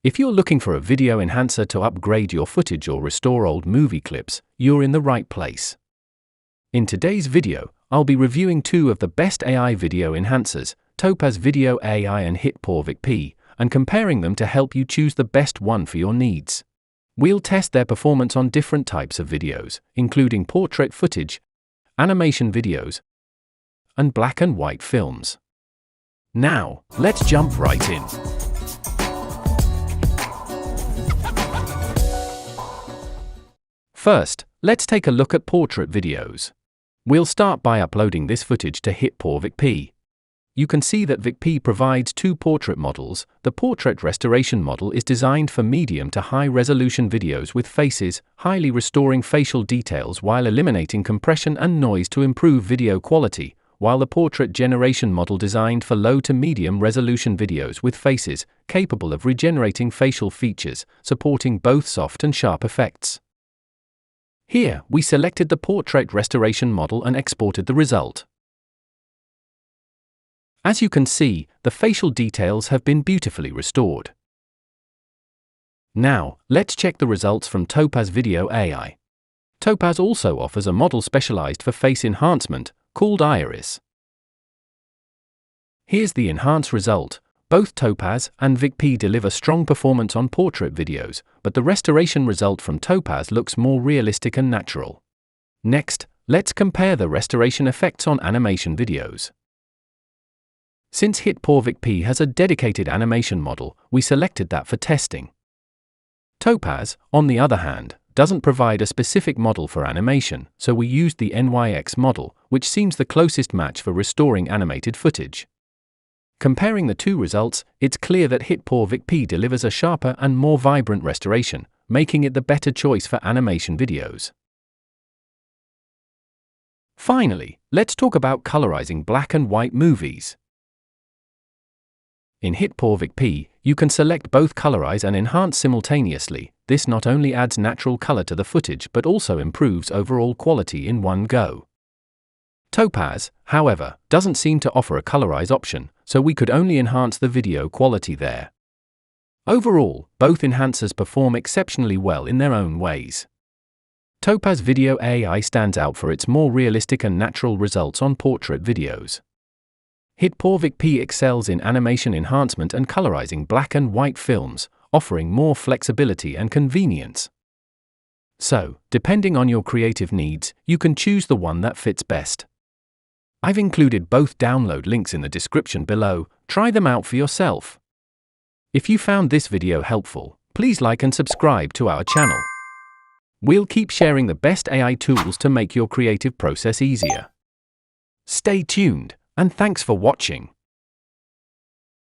If you're looking for a video enhancer to upgrade your footage or restore old movie clips, you're in the right place. In today's video, I'll be reviewing two of the best AI video enhancers, Topaz Video AI and HitPaw VikPea, and comparing them to help you choose the best one for your needs. We'll test their performance on different types of videos, including portrait footage, animation videos, and black and white films. Now, let's jump right in. First, let's take a look at portrait videos. We'll start by uploading this footage to HitPaw VikPea. You can see that VikPea provides two portrait models. The portrait restoration model is designed for medium to high resolution videos with faces, highly restoring facial details while eliminating compression and noise to improve video quality, while the portrait generation model designed for low to medium resolution videos with faces, capable of regenerating facial features, supporting both soft and sharp effects. Here, we selected the portrait restoration model and exported the result. As you can see, the facial details have been beautifully restored. Now, let's check the results from Topaz Video AI. Topaz also offers a model specialized for face enhancement, called Iris. Here's the enhanced result. Both Topaz and VikPea deliver strong performance on portrait videos, but the restoration result from Topaz looks more realistic and natural. Next, let's compare the restoration effects on animation videos. Since HitPaw VikPea has a dedicated animation model, we selected that for testing. Topaz, on the other hand, doesn't provide a specific model for animation, so we used the NYX model, which seems the closest match for restoring animated footage. Comparing the two results, it's clear that HitPaw VikPea delivers a sharper and more vibrant restoration, making it the better choice for animation videos. Finally, let's talk about colorizing black and white movies. In HitPaw VikPea, you can select both colorize and enhance simultaneously. This not only adds natural color to the footage but also improves overall quality in one go. Topaz, however, doesn't seem to offer a colorize option, so we could only enhance the video quality there. Overall, both enhancers perform exceptionally well in their own ways. Topaz Video AI stands out for its more realistic and natural results on portrait videos. HitPaw VikPea excels in animation enhancement and colorizing black and white films, offering more flexibility and convenience. So, depending on your creative needs, you can choose the one that fits best. I've included both download links in the description below. Try them out for yourself. If you found this video helpful, please like and subscribe to our channel. We'll keep sharing the best AI tools to make your creative process easier. Stay tuned, and thanks for watching.